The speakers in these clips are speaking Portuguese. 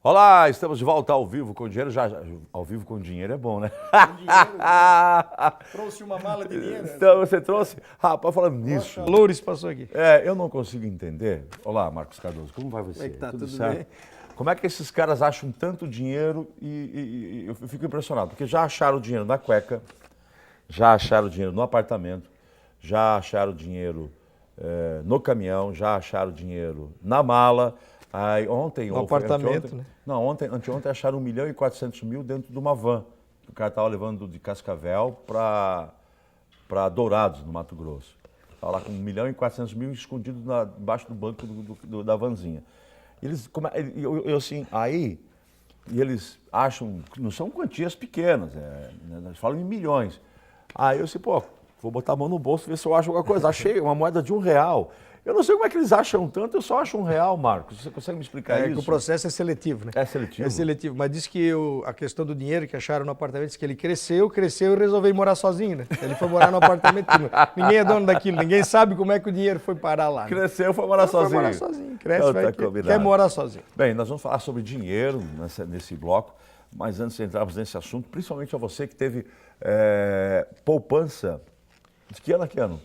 Olá, estamos de volta ao vivo com dinheiro. Ao vivo com dinheiro é bom, né? Trouxe uma mala de dinheiro. Então, você trouxe? Rapaz, falando nisso. Loures passou aqui. Eu não consigo entender. Olá, Marcos Cardoso, como vai você? Como é que tá? Tudo certo? bem? Como é que esses caras acham tanto dinheiro e eu fico impressionado, porque já acharam dinheiro na cueca, já acharam dinheiro no apartamento, já acharam dinheiro no caminhão, já acharam dinheiro na mala. Aí, ontem, No apartamento, né? Não, anteontem acharam 1.400.000 dentro de uma van. O cara estava levando de Cascavel para Dourados, no Mato Grosso. Estava lá com 1.400.000 escondido embaixo do banco da vanzinha. Eles acham, não são quantias pequenas, eles falam em milhões. Aí eu disse, vou botar a mão no bolso e ver se eu acho alguma coisa. Achei uma moeda de R$1. Eu não sei como é que eles acham tanto, eu só acho R$1, Marcos. Você consegue me explicar isso? Que o processo é seletivo, né? É seletivo? É seletivo, mas diz que a questão do dinheiro que acharam no apartamento, diz que ele cresceu e resolveu morar sozinho, né? Ele foi morar no apartamento, ninguém é dono daquilo, ninguém sabe como é que o dinheiro foi parar lá. Né? Cresceu, foi morar sozinho. Foi morar sozinho, cresce, Então, quer morar sozinho. Bem, nós vamos falar sobre dinheiro nesse bloco, mas antes de entrarmos nesse assunto, principalmente a você que teve poupança, de que ano a que ano?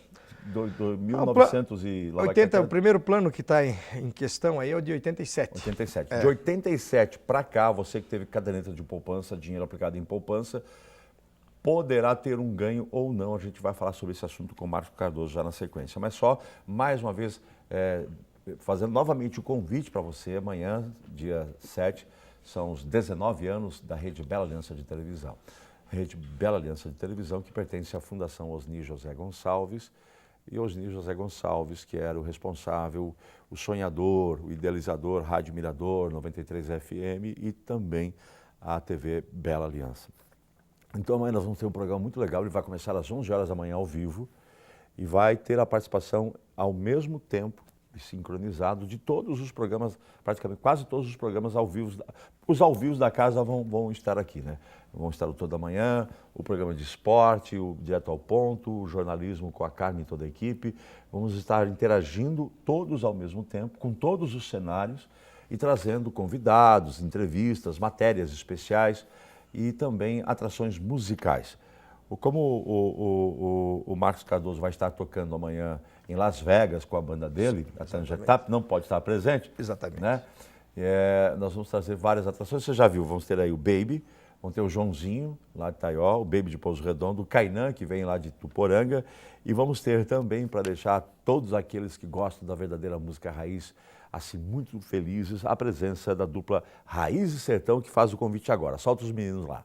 1900 e lá 80, o primeiro plano que está em questão aí é o de 87. 87. De 87 para cá, você que teve caderneta de poupança, dinheiro aplicado em poupança, poderá ter um ganho ou não. A gente vai falar sobre esse assunto com o Marcos Cardoso já na sequência. Mas só, mais uma vez, fazendo novamente o convite para você, amanhã, dia 7, são os 19 anos da Rede Bela Aliança de Televisão. Rede Bela Aliança de Televisão, que pertence à Fundação Osni José Gonçalves, e Osni José Gonçalves, que era o responsável, o sonhador, o idealizador, Rádio Mirador, 93 FM e também a TV Bela Aliança. Então amanhã nós vamos ter um programa muito legal, ele vai começar às 11 horas da manhã ao vivo e vai ter a participação ao mesmo tempo, sincronizado, de todos os programas, praticamente quase todos os programas ao vivo. Os ao vivo da casa vão estar aqui, né? Vão estar o Toda Manhã, o programa de esporte, o Direto ao Ponto, o jornalismo com a Carmen e toda a equipe. Vamos estar interagindo todos ao mesmo tempo, com todos os cenários e trazendo convidados, entrevistas, matérias especiais e também atrações musicais. Como o Marcos Cardoso vai estar tocando amanhã em Las Vegas com a banda dele, a Tanja Tap não pode estar presente. Exatamente. Né? Nós vamos trazer várias atrações, você já viu, vamos ter aí o Baby, vamos ter o Joãozinho, lá de Taió, o Baby de Pouso Redondo, o Kainan, que vem lá de Tuporanga, e vamos ter também, para deixar todos aqueles que gostam da verdadeira música raiz, assim, muito felizes, a presença da dupla Raiz e Sertão, que faz o convite agora. Solta os meninos lá.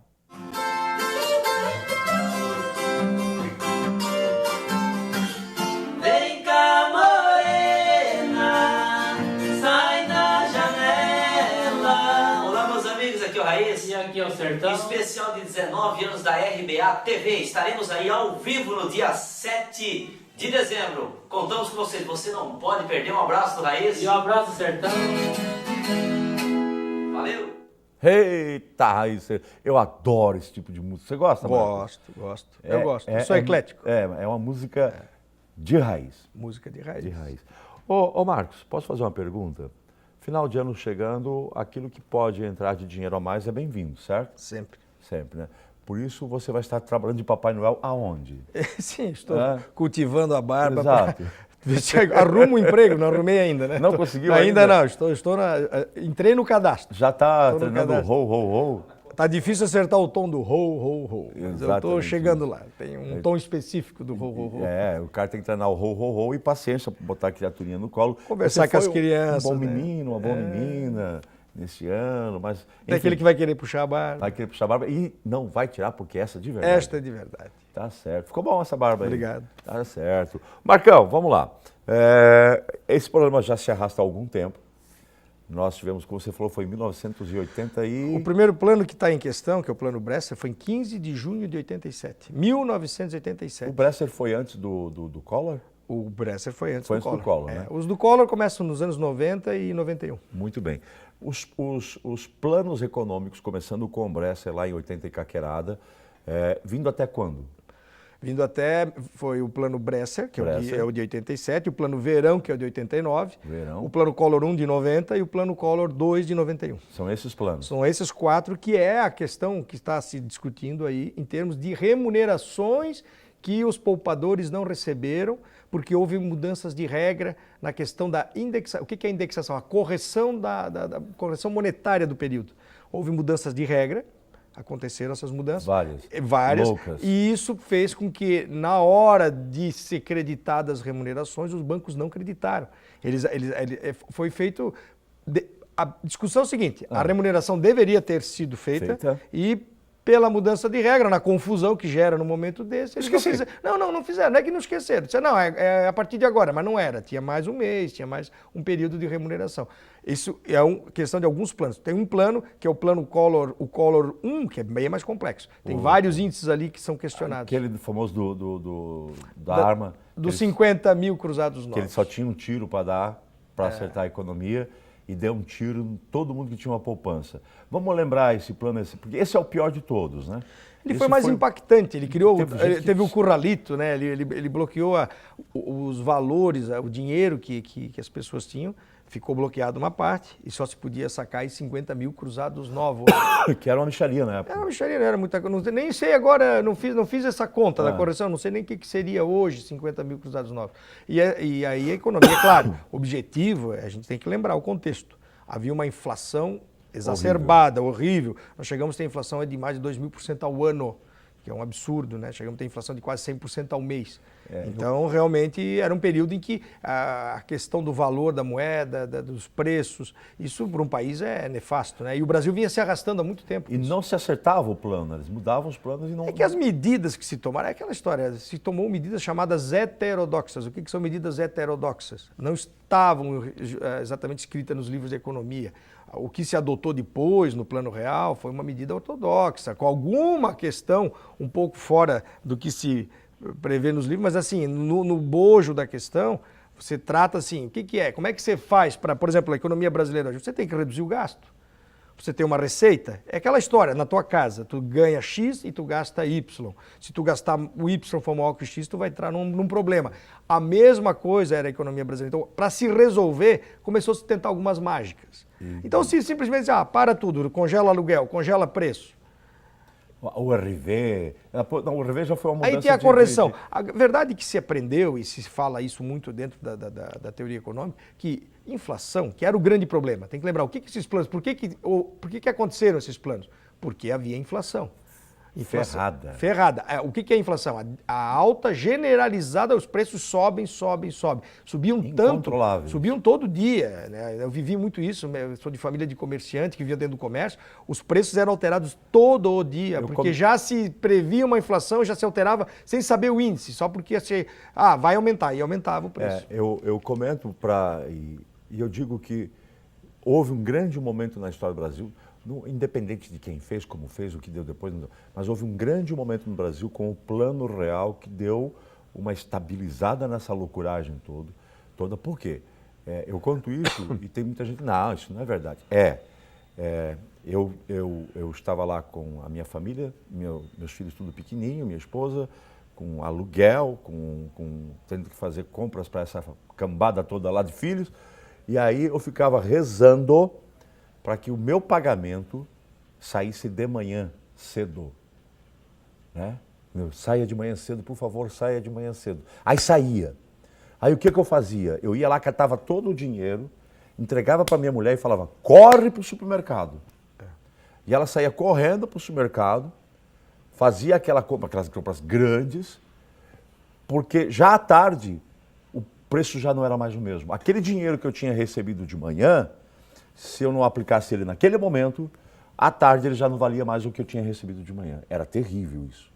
E aqui é o Sertão. Especial de 19 anos da RBA TV. Estaremos aí ao vivo no dia 7 de dezembro. Contamos com vocês. Você não pode perder. Um abraço do Raiz. E um abraço, Sertão. Valeu. Eita, Raiz, eu adoro esse tipo de música. Você gosta, Marcos? Gosto. Eu gosto. Eu sou eclético. É uma música de raiz. Música de raiz. De raiz. Ô Marcos, posso fazer uma pergunta? Final de ano chegando, aquilo que pode entrar de dinheiro a mais é bem-vindo, certo? Sempre. Sempre, né? Por isso você vai estar trabalhando de Papai Noel aonde? Sim, estou cultivando a barba. Exato. Arrumo um emprego, não arrumei ainda, né? Não conseguiu ainda? Não, entrei no cadastro. Já está treinando o ho. Tá difícil acertar o tom do ho. Mas eu estou chegando lá. Tem um tom específico do ho. O cara tem que treinar o ho e paciência para botar a criaturinha no colo. Conversar com as crianças. Um bom menino, uma boa menina nesse ano, mas... Tem aquele que vai querer puxar a barba. Vai querer puxar a barba e não vai tirar porque essa é de verdade. Esta é de verdade. Tá certo. Ficou bom essa barba aí. Obrigado. Tá certo. Marcão, vamos lá. Esse problema já se arrasta há algum tempo. Nós tivemos, como você falou, foi em 1980 e... O primeiro plano que está em questão, que é o plano Bresser, foi em 15 de junho de 87. 1987. O Bresser foi antes do Collor? O Bresser foi antes do Collor, né? Os do Collor começam nos anos 90 e 91. Muito bem. Os planos econômicos, começando com o Bresser lá em 80 e caquerada, vindo até quando? Vindo até, foi o plano Bresser, que Bresser. é o de 87, o plano Verão, que é o de 89, Verão. o plano Collor 1 de 90 e o plano Collor 2 de 91. São esses planos. São esses 4 que é a questão que está se discutindo aí em termos de remunerações que os poupadores não receberam, porque houve mudanças de regra na questão da indexação. O que é indexação? A correção da correção monetária do período. Houve mudanças de regra, aconteceram essas mudanças. Várias. Loucas. E isso fez com que, na hora de ser creditadas as remunerações, os bancos não creditaram. Foi feito... A discussão é a seguinte, a remuneração deveria ter sido feita. E pela mudança de regra, na confusão que gera no momento desse, eles não fizeram. Não fizeram, não é que não esqueceram. Disseram, não, é a partir de agora, mas não era. Tinha mais um mês, tinha mais um período de remuneração. Isso é uma questão de alguns planos. Tem um plano, que é o plano Collor, o Collor 1, que é bem mais complexo. Tem vários índices ali que são questionados. Aquele famoso da arma. Dos 50 mil cruzados novos. Que ele só tinha um tiro para dar, para acertar a economia, e deu um tiro em todo mundo que tinha uma poupança. Vamos lembrar esse plano, porque esse é o pior de todos, né? Ele foi mais impactante, ele criou, teve o curralito, né? Ele bloqueou os valores, o dinheiro que as pessoas tinham, ficou bloqueado uma parte e só se podia sacar aí 50 mil cruzados novos. Que era uma mixaria na época. Era uma mixaria, não era muita coisa. Nem sei agora, não fiz essa conta da correção, não sei nem o que seria hoje 50 mil cruzados novos. E aí a economia, claro, objetivo, a gente tem que lembrar o contexto. Havia uma inflação exacerbada, horrível. Nós chegamos a ter inflação de mais de 2.000% ao ano, que é um absurdo, né? Chegamos a ter inflação de quase 100% ao mês. Então, realmente, era um período em que a questão do valor da moeda, dos preços, isso para um país é nefasto, né? E o Brasil vinha se arrastando há muito tempo. E não se acertava o plano, eles mudavam os planos e não... É que as medidas que se tomaram, é aquela história, se tomou medidas chamadas heterodoxas. O que são medidas heterodoxas? Não estavam exatamente escritas nos livros de economia. O que se adotou depois no Plano Real foi uma medida ortodoxa, com alguma questão um pouco fora do que se prevê nos livros, mas assim, no bojo da questão, você trata assim, o que é? Como é que você faz para, por exemplo, a economia brasileira? Você tem que reduzir o gasto. Você tem uma receita, é aquela história, na tua casa, tu ganha X e tu gasta Y. Se tu gastar o Y for maior que o X, tu vai entrar num problema. A mesma coisa era a economia brasileira. Então, para se resolver, começou a se tentar algumas mágicas. Então, se simplesmente, para tudo, congela aluguel, congela preço. O RV, o RV já foi uma mudança. Aí tem a correção. A verdade é que se aprendeu, e se fala isso muito dentro da teoria econômica, que inflação, que era o grande problema. Tem que lembrar, o que esses planos, por que aconteceram esses planos? Porque havia inflação. Ferrada. O que é inflação? A alta generalizada, os preços sobem. Subiam tanto, subiam todo dia. Né? Eu vivi muito isso, eu sou de família de comerciante que vivia dentro do comércio. Os preços eram alterados todo o dia, porque já se previa uma inflação, já se alterava sem saber o índice, só porque vai aumentar, e aumentava o preço. Eu comento e eu digo que houve um grande momento na história do Brasil, independente de quem fez, como fez, o que deu depois, mas houve um grande momento no Brasil com o Plano Real que deu uma estabilizada nessa loucuragem toda. Por quê? Eu conto isso e tem muita gente, não, isso não é verdade. Eu estava lá com a minha família, meus filhos tudo pequenininho, minha esposa, com aluguel, tendo que fazer compras para essa cambada toda lá de filhos, e aí eu ficava rezando para que o meu pagamento saísse de manhã cedo, né? Saia de manhã cedo, por favor, saia de manhã cedo. Aí saía. Aí o que eu fazia? Eu ia lá, catava todo o dinheiro, entregava para minha mulher e falava, corre para o supermercado. E ela saía correndo para o supermercado, fazia aquelas compras grandes, porque já à tarde o preço já não era mais o mesmo. Aquele dinheiro que eu tinha recebido de manhã, se eu não aplicasse ele naquele momento, à tarde ele já não valia mais o que eu tinha recebido de manhã. Era terrível isso.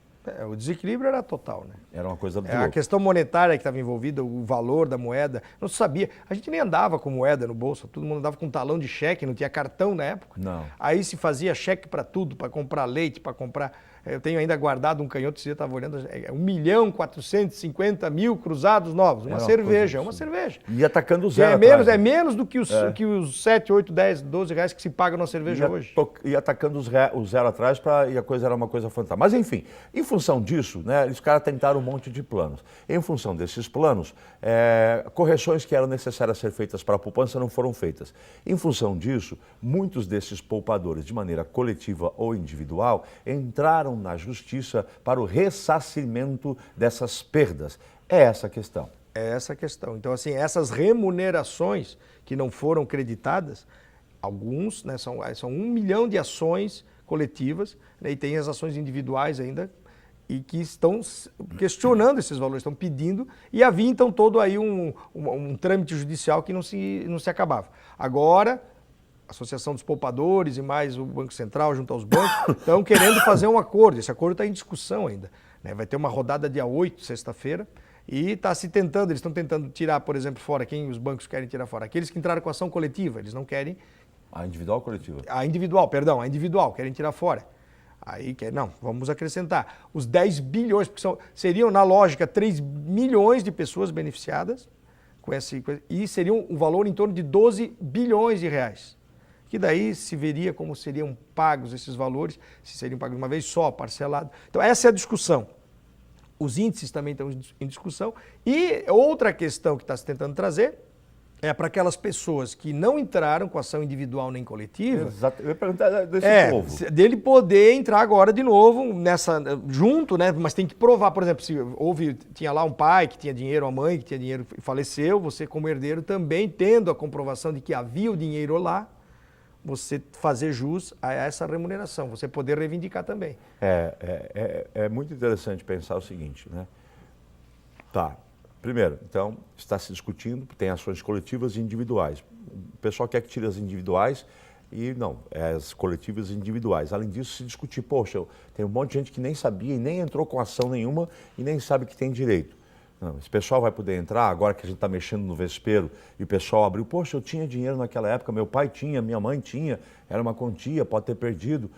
O desequilíbrio era total, né? Era uma coisa A questão monetária que estava envolvida, o valor da moeda, não se sabia. A gente nem andava com moeda no bolso, todo mundo andava com talão de cheque, não tinha cartão na época. Não. Aí se fazia cheque para tudo, para comprar leite, para comprar... Eu tenho ainda guardado um canhoto, esse dia eu estava olhando, 1.450.000 cruzados novos. Uma cerveja, é uma cerveja. E atacando o Que zero é menos do que os 7, 8, 10, 12 reais que se paga numa cerveja hoje. E atacando o zero atrás, e a coisa era uma coisa fantástica. Mas enfim, em função disso, né, os caras tentaram um monte de planos. Em função desses planos, correções que eram necessárias ser feitas para a poupança não foram feitas. Em função disso, muitos desses poupadores, de maneira coletiva ou individual, entraram na justiça para o ressarcimento dessas perdas. É essa a questão. É essa a questão. Então, assim, essas remunerações que não foram creditadas, alguns, né, são 1 milhão de ações coletivas, né, e tem as ações individuais ainda, e que estão questionando esses valores, estão pedindo, e havia então todo aí um trâmite judicial que não se acabava. Agora, a Associação dos Poupadores e mais o Banco Central junto aos bancos estão querendo fazer um acordo, esse acordo está em discussão ainda, né? Vai ter uma rodada dia 8, sexta-feira, e está se tentando, eles estão tentando tirar, por exemplo, fora, quem os bancos querem tirar fora? Aqueles que entraram com ação coletiva, eles não querem... A individual ou coletiva? A individual, querem tirar fora. Aí, não, vamos acrescentar. Os 10 bilhões, porque seriam, na lógica, 3 milhões de pessoas beneficiadas, e seriam um valor em torno de 12 bilhões de reais. Que daí se veria como seriam pagos esses valores, se seriam pagos de uma vez só, parcelado. Então, essa é a discussão. Os índices também estão em discussão. E outra questão que está se tentando trazer é para aquelas pessoas que não entraram com ação individual nem coletiva. Exato. Eu ia perguntar desse povo. Dele poder entrar agora de novo junto, né? Mas tem que provar, por exemplo, se tinha lá um pai que tinha dinheiro, uma mãe que tinha dinheiro e faleceu, você como herdeiro também, tendo a comprovação de que havia o dinheiro lá, você fazer jus a essa remuneração, você poder reivindicar também. É muito interessante pensar o seguinte, né? Tá. Primeiro, então, está se discutindo, tem ações coletivas e individuais. O pessoal quer que tire as individuais e não, as coletivas e individuais. Além disso, se discutir, poxa, tem um monte de gente que nem sabia e nem entrou com ação nenhuma e nem sabe que tem direito. Não, esse pessoal vai poder entrar, agora que a gente está mexendo no vespeiro e o pessoal abriu, poxa, eu tinha dinheiro naquela época, meu pai tinha, minha mãe tinha, era uma quantia, pode ter perdido.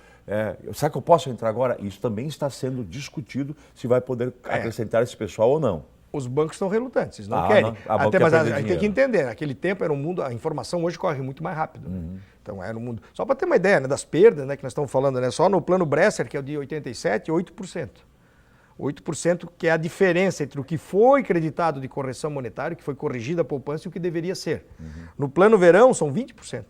Será que eu posso entrar agora? Isso também está sendo discutido se vai poder acrescentar esse pessoal ou não. Os bancos estão relutantes, eles não querem. Mas a gente tem que entender, naquele tempo era um mundo, a informação hoje corre muito mais rápido. Né? Então era um mundo. Só para ter uma ideia, né, das perdas, né, que nós estamos falando, né, só no plano Bresser, que é o de 87, 8%. 8% que é a diferença entre o que foi creditado de correção monetária, que foi corrigida a poupança, e o que deveria ser. No plano Verão são 20%.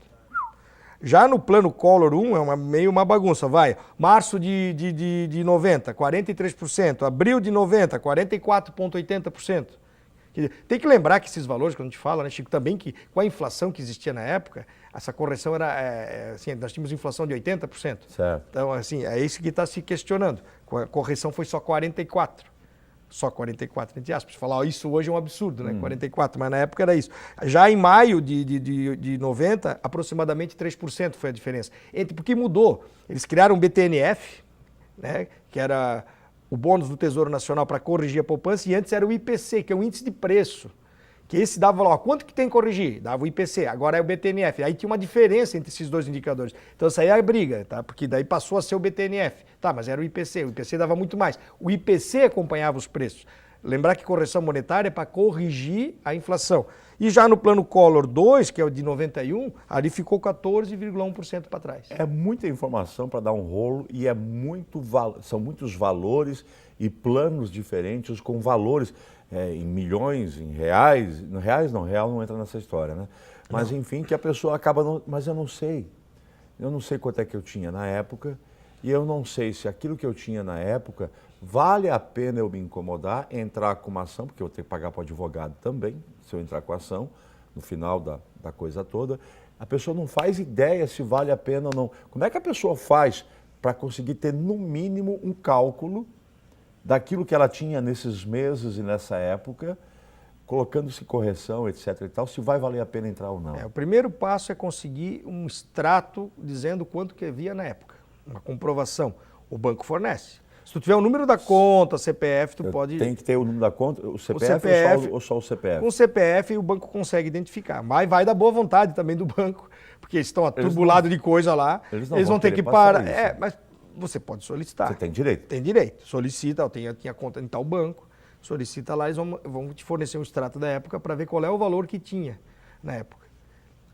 Já no plano Collor 1 é meio uma bagunça, vai. Março de 90, 43%. Abril de 90, 44,80%. Tem que lembrar que esses valores, quando a gente fala, né, Chico, também que com a inflação que existia na época, essa correção era, assim, nós tínhamos inflação de 80%. Certo. Então, assim, é isso que está se questionando. A correção foi só 44%. Só 44, entre aspas. Falar, isso hoje é um absurdo, né? 44, mas na época era isso. Já em maio de 90, aproximadamente 3% foi a diferença. Porque mudou. Eles criaram um BTNF, né? Que era o bônus do Tesouro Nacional para corrigir a poupança, e antes era o IPC, que é o índice de preço. Que esse dava lá, quanto que tem que corrigir? Dava o IPC, agora é o BTNF. Aí tinha uma diferença entre esses dois indicadores. Então essa aí é a briga, tá? Porque daí passou a ser o BTNF. Tá, mas era o IPC dava muito mais. O IPC acompanhava os preços. Lembrar que correção monetária é para corrigir a inflação. E já no plano Collor 2, que é o de 91, ali ficou 14,1% para trás. É muita informação para dar um rolo e são muitos valores e planos diferentes com valores em milhões, em reais. No reais não, real não entra nessa história, né? Mas enfim, que a pessoa acaba... Mas eu não sei. Eu não sei quanto é que eu tinha na época e eu não sei se aquilo que eu tinha na época vale a pena eu me incomodar, entrar com uma ação, porque eu tenho que pagar para o advogado também, se eu entrar com a ação, no final da coisa toda. A pessoa não faz ideia se vale a pena ou não. Como é que a pessoa faz para conseguir ter, no mínimo, um cálculo daquilo que ela tinha nesses meses e nessa época, colocando-se correção, etc. e tal, se vai valer a pena entrar ou não? O primeiro passo é conseguir um extrato dizendo quanto que havia na época, uma comprovação. O banco fornece. Se tu tiver o número da conta, CPF, tu pode... Tem que ter o número da conta, o CPF, ou só o CPF? Com o CPF o banco consegue identificar, mas vai da boa vontade também do banco, porque eles estão atribulados de coisa lá, eles vão ter que parar. Mas você pode solicitar. Você tem direito. Tem direito. Solicita, eu tinha conta em tal banco, solicita lá, eles vão te fornecer um extrato da época para ver qual é o valor que tinha na época.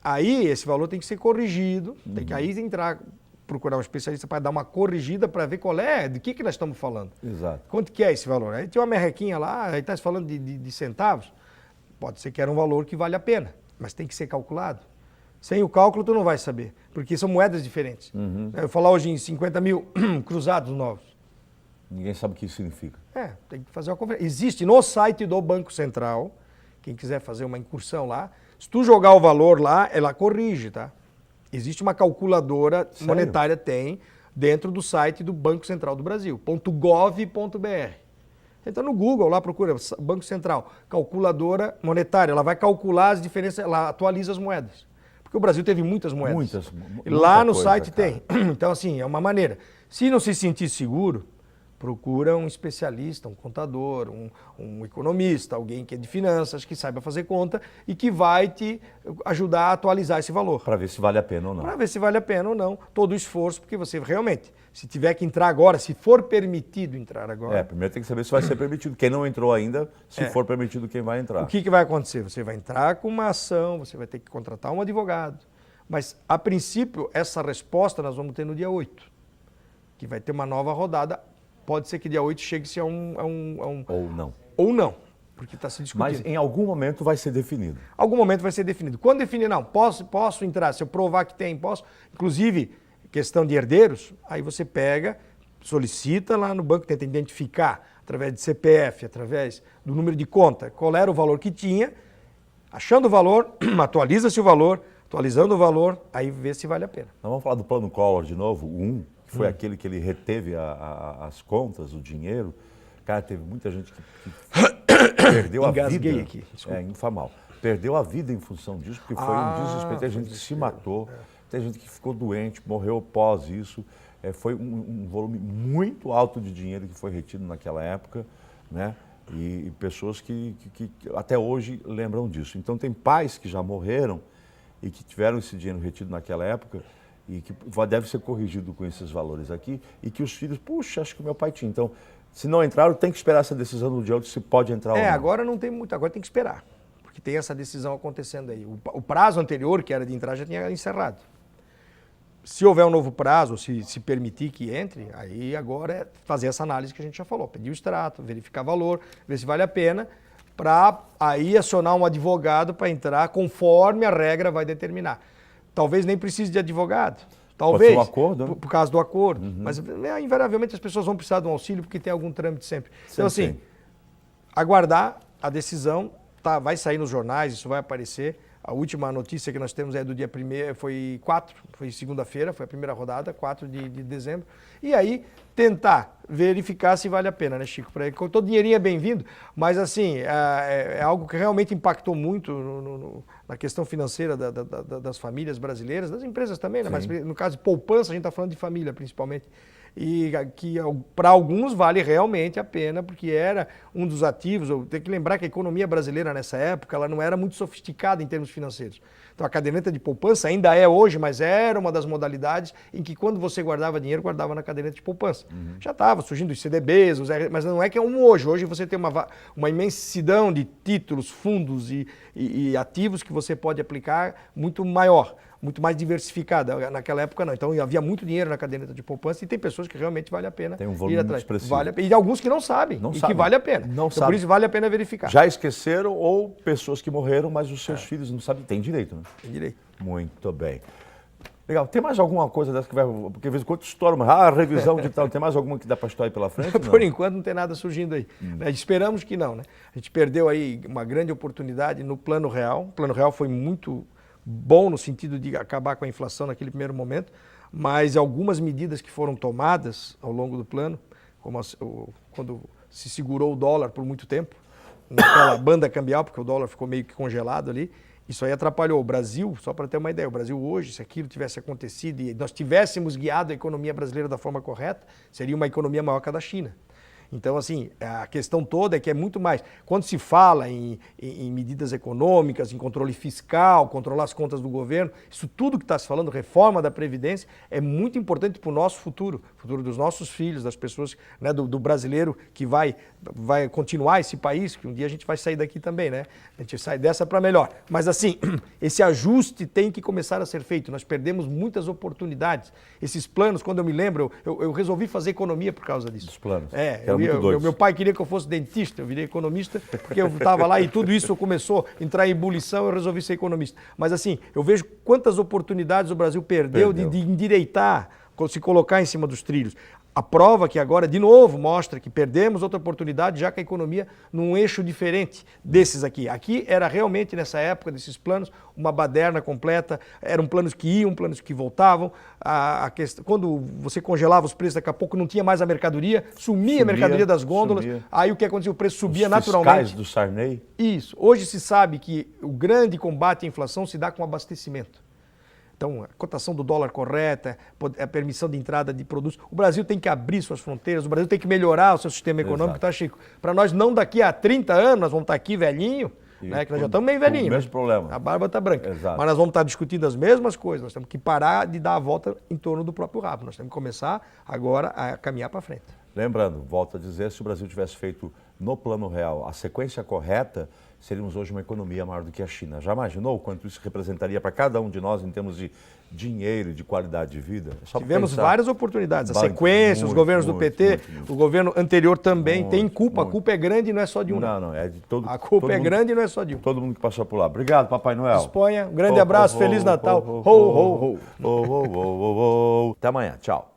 Aí esse valor tem que ser corrigido, tem que aí procurar um especialista para dar uma corrigida para ver qual é, de que nós estamos falando. Exato. Quanto que é esse valor? Aí tinha uma merrequinha lá, aí está se falando de centavos, pode ser que era um valor que vale a pena, mas tem que ser calculado. Sem o cálculo tu não vai saber, porque são moedas diferentes. Eu vou falar hoje em 50 mil cruzados novos. Ninguém sabe o que isso significa. Tem que fazer uma conversão. Existe no site do Banco Central, quem quiser fazer uma incursão lá, se tu jogar o valor lá, ela corrige, tá? Existe uma calculadora monetária, tem, dentro do site do Banco Central do Brasil, .gov.br. Entra no Google, lá procura Banco Central, calculadora monetária, ela vai calcular as diferenças, ela atualiza as moedas. Porque o Brasil teve muitas moedas. Lá no site tem. Então, assim, é uma maneira. Se não se sentir seguro, procura um especialista, um contador, um economista, alguém que é de finanças, que saiba fazer conta e que vai te ajudar a atualizar esse valor. Para ver se vale a pena ou não. Para ver se vale a pena ou não. Todo o esforço, porque você realmente, se tiver que entrar agora, se for permitido entrar agora... Primeiro tem que saber se vai ser permitido. Quem não entrou ainda, se for permitido, quem vai entrar. O que vai acontecer? Você vai entrar com uma ação, você vai ter que contratar um advogado. Mas, a princípio, essa resposta nós vamos ter no dia 8, que vai ter uma nova rodada. Pode ser que dia 8 chegue-se a um... Ou não. Ou não, porque está se discutindo. Mas em algum momento vai ser definido. Algum momento vai ser definido. Quando definir, não, posso entrar, se eu provar que tem, posso. Inclusive, questão de herdeiros, aí você pega, solicita lá no banco, tenta identificar, através de CPF, através do número de conta, qual era o valor que tinha, achando o valor, atualiza-se o valor, atualizando o valor, aí vê se vale a pena. Nós vamos falar do plano Collor de novo, que foi aquele que ele reteve as contas, o dinheiro. Cara, teve muita gente que perdeu a vida. Engasguei aqui, desculpa. Informal. Perdeu a vida em função disso, porque foi um desespero. Tem gente que se matou, tem gente que ficou doente, morreu após isso. Foi um volume muito alto de dinheiro que foi retido naquela época, né? E pessoas que até hoje lembram disso. Então, tem pais que já morreram e que tiveram esse dinheiro retido naquela época e que deve ser corrigido com esses valores aqui, e que os filhos, puxa, acho que o meu pai tinha. Então, se não entraram, tem que esperar essa decisão do dia 8 se pode entrar ou não. Agora não tem muito, agora tem que esperar, porque tem essa decisão acontecendo aí. O prazo anterior, que era de entrar, já tinha encerrado. Se houver um novo prazo, se permitir que entre, aí agora é fazer essa análise que a gente já falou, pedir o extrato, verificar valor, ver se vale a pena, para aí acionar um advogado para entrar conforme a regra vai determinar. Talvez nem precise de advogado. Talvez. Pode ser um acordo, né? Por causa do acordo. Mas invariavelmente as pessoas vão precisar de um auxílio porque tem algum trâmite sempre. Então, assim, aguardar a decisão, vai sair nos jornais, isso vai aparecer. A última notícia que nós temos é do dia 1º, foi segunda-feira, foi a primeira rodada, 4 de dezembro. E aí, tentar verificar se vale a pena, né, Chico? Todo dinheirinho é bem-vindo, mas assim, é algo que realmente impactou muito na questão financeira das famílias brasileiras, das empresas também, né? Mas no caso de poupança, a gente está falando de família principalmente. E que para alguns vale realmente a pena, porque era um dos ativos. Tem que lembrar que a economia brasileira nessa época ela não era muito sofisticada em termos financeiros. Então a caderneta de poupança ainda é hoje, mas era uma das modalidades em que quando você guardava dinheiro, guardava na caderneta de poupança. Já estava surgindo os CDBs, mas não é que é um hoje. Hoje você tem uma imensidão de títulos, fundos e ativos que você pode aplicar muito maior, muito mais diversificada. Naquela época não. Então havia muito dinheiro na caderneta de poupança e tem pessoas que realmente vale a pena tem um volume ir atrás. expressivo. E alguns que não sabem que vale a pena. Não então, por isso vale a pena verificar. Já esqueceram ou pessoas que morreram, mas os seus filhos não sabem. Tem direito, né? Tem direito. Muito bem. Legal. Tem mais alguma coisa dessa que vai... Porque às vezes quando estoura, a revisão de tal, tem mais alguma que dá para estourar aí pela frente? Por enquanto não tem nada surgindo aí. Esperamos que não, né? A gente perdeu aí uma grande oportunidade no Plano Real. O Plano Real foi muito bom no sentido de acabar com a inflação naquele primeiro momento, mas algumas medidas que foram tomadas ao longo do plano, como quando se segurou o dólar por muito tempo, naquela banda cambial, porque o dólar ficou meio que congelado ali, isso aí atrapalhou o Brasil. Só para ter uma ideia, o Brasil hoje, se aquilo tivesse acontecido e nós tivéssemos guiado a economia brasileira da forma correta, seria uma economia maior que a da China. Então, assim, a questão toda é que é muito mais. Quando se fala em medidas econômicas, em controle fiscal, controlar as contas do governo, isso tudo que está se falando, reforma da Previdência, é muito importante para o nosso futuro dos nossos filhos, das pessoas, né, do brasileiro que vai continuar esse país, que um dia a gente vai sair daqui também, né? A gente sai dessa para melhor. Mas, assim, esse ajuste tem que começar a ser feito. Nós perdemos muitas oportunidades. Esses planos, quando eu me lembro, eu resolvi fazer economia por causa disso. Dos planos. Meu pai queria que eu fosse dentista, eu virei economista, porque eu estava lá e tudo isso começou a entrar em ebulição, eu resolvi ser economista. Mas assim, eu vejo quantas oportunidades o Brasil perdeu. De endireitar, se colocar em cima dos trilhos. A prova que agora, de novo, mostra que perdemos outra oportunidade, já que a economia num eixo diferente desses aqui. Aqui era realmente, nessa época desses planos, uma baderna completa, eram planos que iam, planos que voltavam. Quando você congelava os preços, daqui a pouco não tinha mais a mercadoria, sumia a mercadoria das gôndolas, aí o que acontecia? O preço subia naturalmente. Fiscais do Sarney. Isso. Hoje se sabe que o grande combate à inflação se dá com abastecimento. Então, a cotação do dólar correta, a permissão de entrada de produtos. O Brasil tem que abrir suas fronteiras, o Brasil tem que melhorar o seu sistema econômico, tá, Chico? Para nós não daqui a 30 anos, nós vamos estar aqui velhinho, né, que nós já estamos meio velhinhos. O mesmo problema. A barba está branca. Exato. Mas nós vamos estar discutindo as mesmas coisas, nós temos que parar de dar a volta em torno do próprio rabo. Nós temos que começar agora a caminhar para frente. Lembrando, volto a dizer, se o Brasil tivesse feito no plano real a sequência correta, seríamos hoje uma economia maior do que a China. Já imaginou quanto isso representaria para cada um de nós em termos de dinheiro e de qualidade de vida? Tivemos várias oportunidades. A sequência, os governos do PT, o governo anterior também tem culpa. A culpa é grande e não é só de um. Não, é de todo. A culpa é grande e não é só de um. Todo mundo que passou por lá. Obrigado, Papai Noel. Disponha. Um grande abraço, Feliz Natal. Ho, ho, ho. Até amanhã. Tchau.